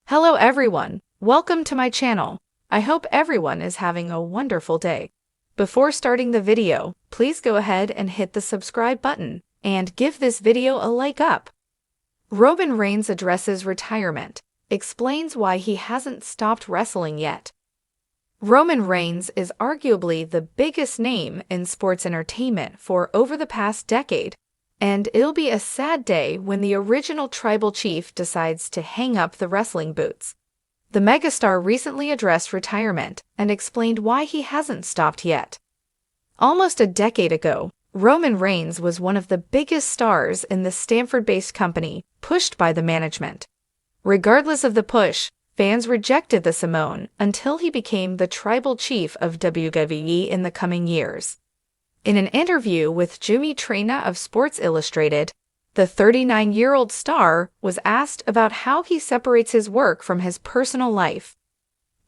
Hello everyone, welcome to my channel. I hope everyone is having a wonderful day. Before starting the video, please go ahead and hit the subscribe button and give this video a like up. Roman Reigns addresses retirement, explains why he hasn't stopped wrestling yet. Roman Reigns is arguably the biggest name in sports entertainment for over the past decade, and it'll be a sad day when the original tribal chief decides to hang up the wrestling boots. The megastar recently addressed retirement and explained why he hasn't stopped yet. Almost a decade ago, Roman Reigns was one of the biggest stars in the Stanford-based company, pushed by the management. Regardless of the push, fans rejected the Samoan until he became the tribal chief of WWE in the coming years. In an interview with Jimmy Trina of Sports Illustrated, the 39-year-old star was asked about how he separates his work from his personal life.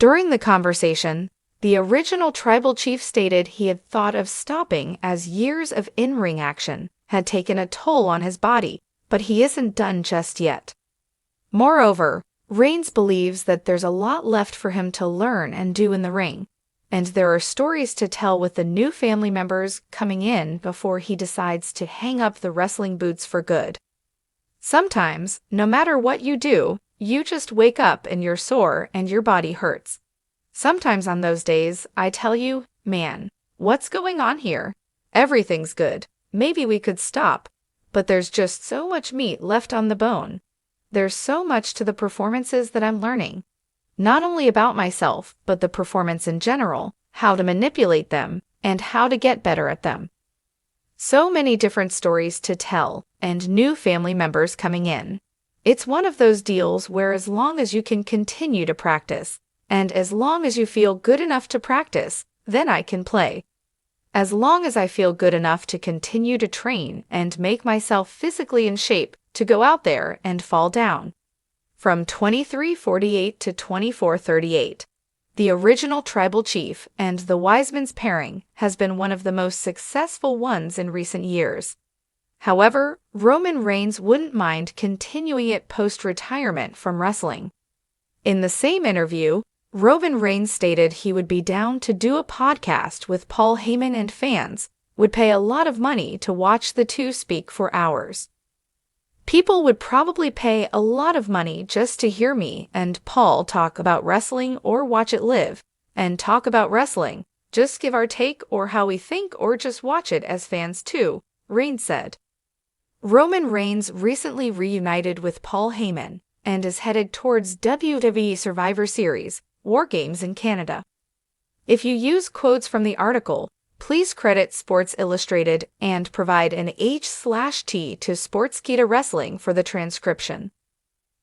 During the conversation, the original tribal chief stated he had thought of stopping as years of in-ring action had taken a toll on his body, but he isn't done just yet. Moreover, Reigns believes that there's a lot left for him to learn and do in the ring, and there are stories to tell with the new family members coming in before he decides to hang up the wrestling boots for good. Sometimes, no matter what you do, you just wake up and you're sore and your body hurts. Sometimes on those days, I tell you, man, what's going on here? Everything's good. Maybe we could stop. But there's just so much meat left on the bone. There's so much to the performances that I'm learning. Not only about myself, but the performance in general, how to manipulate them, and how to get better at them. So many different stories to tell, and new family members coming in. It's one of those deals where as long as you can continue to practice, and as long as you feel good enough to practice, then I can play. As long as I feel good enough to continue to train and make myself physically in shape to go out there and fall down. From 23:48 to 24:38, the original tribal chief and the Wiseman's pairing has been one of the most successful ones in recent years. However, Roman Reigns wouldn't mind continuing it post-retirement from wrestling. In the same interview, Roman Reigns stated he would be down to do a podcast with Paul Heyman and fans would pay a lot of money to watch the two speak for hours. People would probably pay a lot of money just to hear me and Paul talk about wrestling or watch it live, and talk about wrestling, just give our take or how we think or just watch it as fans too, Reigns said. Roman Reigns recently reunited with Paul Heyman and is headed towards WWE Survivor Series, War Games in Canada. If you use quotes from the article, please credit Sports Illustrated and provide an H/T to Sportskeeda Wrestling for the transcription.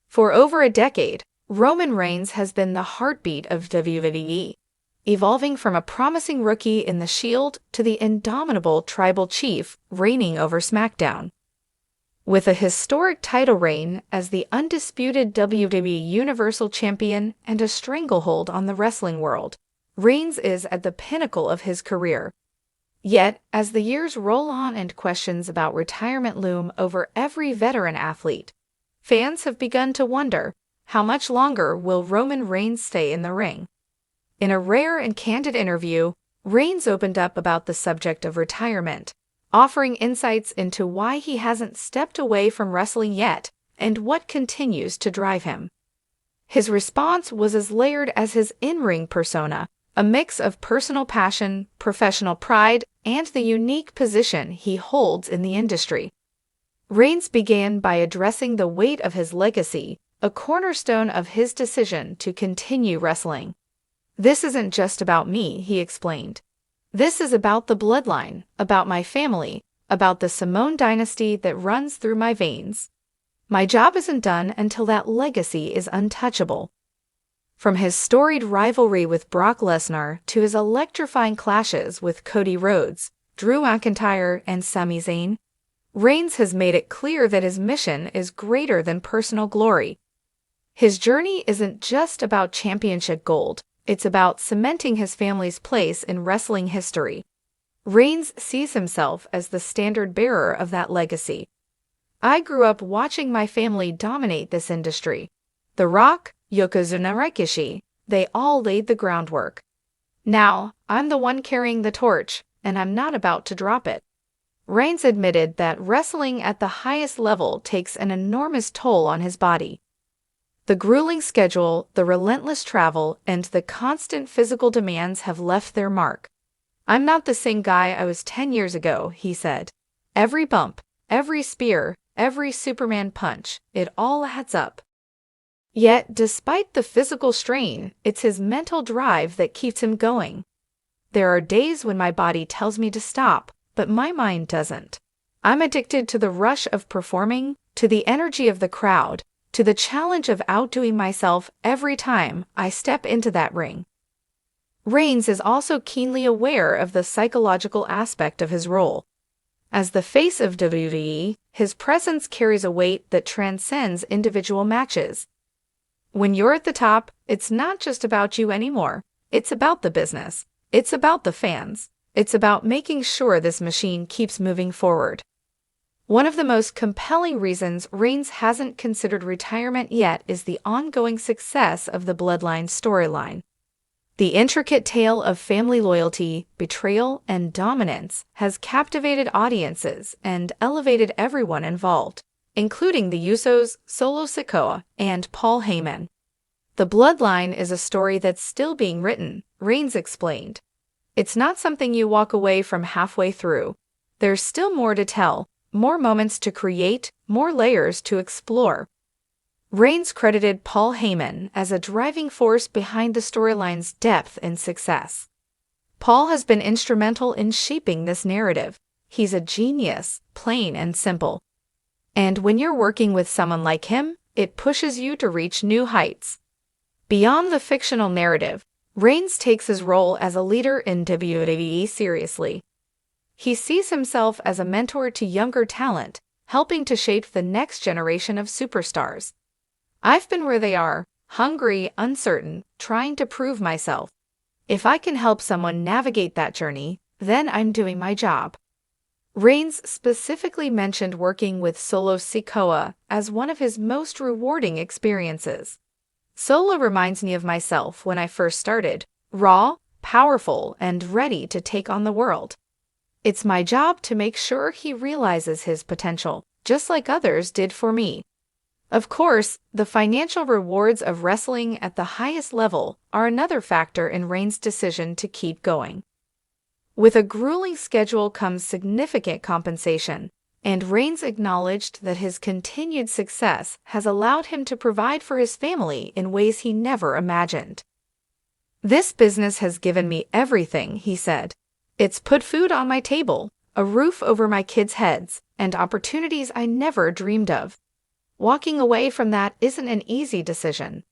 For over a decade, Roman Reigns has been the heartbeat of WWE, evolving from a promising rookie in the Shield to the indomitable tribal chief reigning over SmackDown. With a historic title reign as the undisputed WWE Universal Champion and a stranglehold on the wrestling world, Reigns is at the pinnacle of his career. Yet, as the years roll on and questions about retirement loom over every veteran athlete, fans have begun to wonder, how much longer will Roman Reigns stay in the ring? In a rare and candid interview, Reigns opened up about the subject of retirement, offering insights into why he hasn't stepped away from wrestling yet and what continues to drive him. His response was as layered as his in-ring persona, a mix of personal passion, professional pride, and the unique position he holds in the industry. Reigns began by addressing the weight of his legacy, a cornerstone of his decision to continue wrestling. "This isn't just about me," he explained. "This is about the bloodline, about my family, about the Samoan dynasty that runs through my veins. My job isn't done until that legacy is untouchable." From his storied rivalry with Brock Lesnar to his electrifying clashes with Cody Rhodes, Drew McIntyre, and Sami Zayn, Reigns has made it clear that his mission is greater than personal glory. His journey isn't just about championship gold, it's about cementing his family's place in wrestling history. Reigns sees himself as the standard-bearer of that legacy. "I grew up watching my family dominate this industry. The Rock, Yokozuna Rikishi, they all laid the groundwork. Now, I'm the one carrying the torch, and I'm not about to drop it. Reigns admitted that wrestling at the highest level takes an enormous toll on his body. The grueling schedule, the relentless travel, and the constant physical demands have left their mark. I'm not the same guy I was 10 years ago, he said. Every bump, every spear, every Superman punch, it all adds up. Yet, despite the physical strain, it's his mental drive that keeps him going. There are days when my body tells me to stop, but my mind doesn't. I'm addicted to the rush of performing, to the energy of the crowd, to the challenge of outdoing myself every time I step into that ring. Reigns is also keenly aware of the psychological aspect of his role. As the face of WWE, his presence carries a weight that transcends individual matches. When you're at the top, it's not just about you anymore. It's about the business. It's about the fans. It's about making sure this machine keeps moving forward. One of the most compelling reasons Reigns hasn't considered retirement yet is the ongoing success of the Bloodline storyline. The intricate tale of family loyalty, betrayal, and dominance has captivated audiences and elevated everyone involved, including the Usos, Solo Sikoa, and Paul Heyman. The Bloodline is a story that's still being written, Reigns explained. It's not something you walk away from halfway through. There's still more to tell, more moments to create, more layers to explore. Reigns credited Paul Heyman as a driving force behind the storyline's depth and success. Paul has been instrumental in shaping this narrative. He's a genius, plain and simple. And when you're working with someone like him, it pushes you to reach new heights. Beyond the fictional narrative, Reigns takes his role as a leader in WWE seriously. He sees himself as a mentor to younger talent, helping to shape the next generation of superstars. I've been where they are, hungry, uncertain, trying to prove myself. If I can help someone navigate that journey, then I'm doing my job. Reigns specifically mentioned working with Solo Sikoa as one of his most rewarding experiences. Solo reminds me of myself when I first started, raw, powerful, and ready to take on the world. It's my job to make sure he realizes his potential, just like others did for me. Of course, the financial rewards of wrestling at the highest level are another factor in Reigns' decision to keep going. With a grueling schedule comes significant compensation, and Reigns acknowledged that his continued success has allowed him to provide for his family in ways he never imagined. This business has given me everything, he said. It's put food on my table, a roof over my kids' heads, and opportunities I never dreamed of. Walking away from that isn't an easy decision.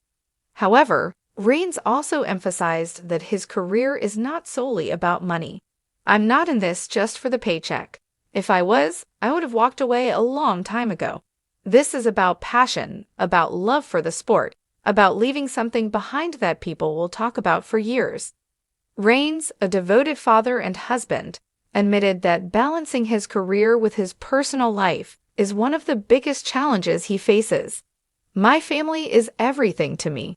However, Reigns also emphasized that his career is not solely about money. I'm not in this just for the paycheck. If I was, I would have walked away a long time ago. This is about passion, about love for the sport, about leaving something behind that people will talk about for years. Reigns, a devoted father and husband, admitted that balancing his career with his personal life is one of the biggest challenges he faces. My family is everything to me.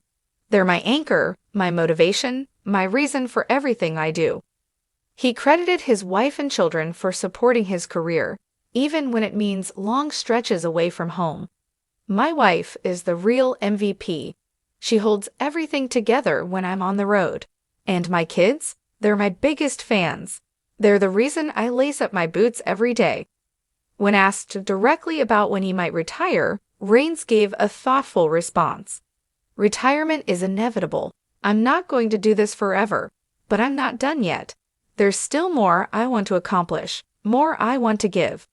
They're my anchor, my motivation, my reason for everything I do. He credited his wife and children for supporting his career, even when it means long stretches away from home. My wife is the real MVP. She holds everything together when I'm on the road. And my kids? They're my biggest fans. They're the reason I lace up my boots every day. When asked directly about when he might retire, Reigns gave a thoughtful response. Retirement is inevitable. I'm not going to do this forever, but I'm not done yet. There's still more I want to accomplish, more I want to give.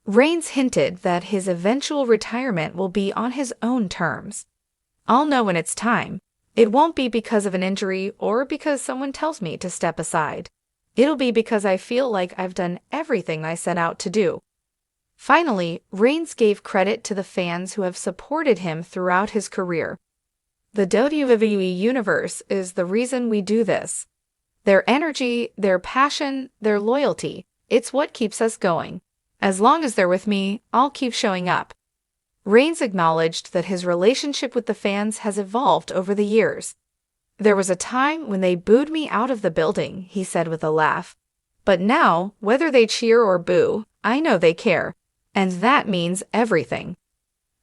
Reigns hinted that his eventual retirement will be on his own terms. I'll know when it's time. It won't be because of an injury or because someone tells me to step aside. It'll be because I feel like I've done everything I set out to do. Finally, Reigns gave credit to the fans who have supported him throughout his career. The WWE Universe is the reason we do this. Their energy, their passion, their loyalty, it's what keeps us going. As long as they're with me, I'll keep showing up. Reigns acknowledged that his relationship with the fans has evolved over the years. "There was a time when they booed me out of the building," he said with a laugh. "But now, whether they cheer or boo, I know they care, and that means everything."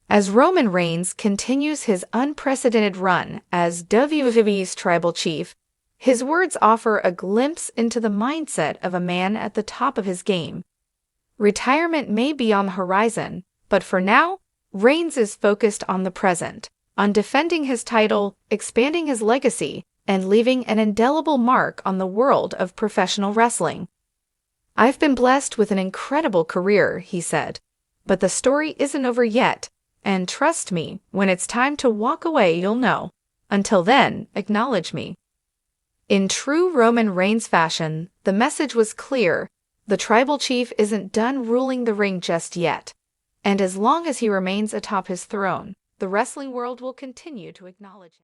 As Roman Reigns continues his unprecedented run as WWE's tribal chief, his words offer a glimpse into the mindset of a man at the top of his game. Retirement may be on the horizon, but for now, Reigns is focused on the present, on defending his title, expanding his legacy, and leaving an indelible mark on the world of professional wrestling. "I've been blessed with an incredible career," he said, "but the story isn't over yet, and trust me, when it's time to walk away, you'll know. Until then, acknowledge me." In true Roman Reigns fashion, the message was clear: the tribal chief isn't done ruling the ring just yet. And as long as he remains atop his throne, the wrestling world will continue to acknowledge him.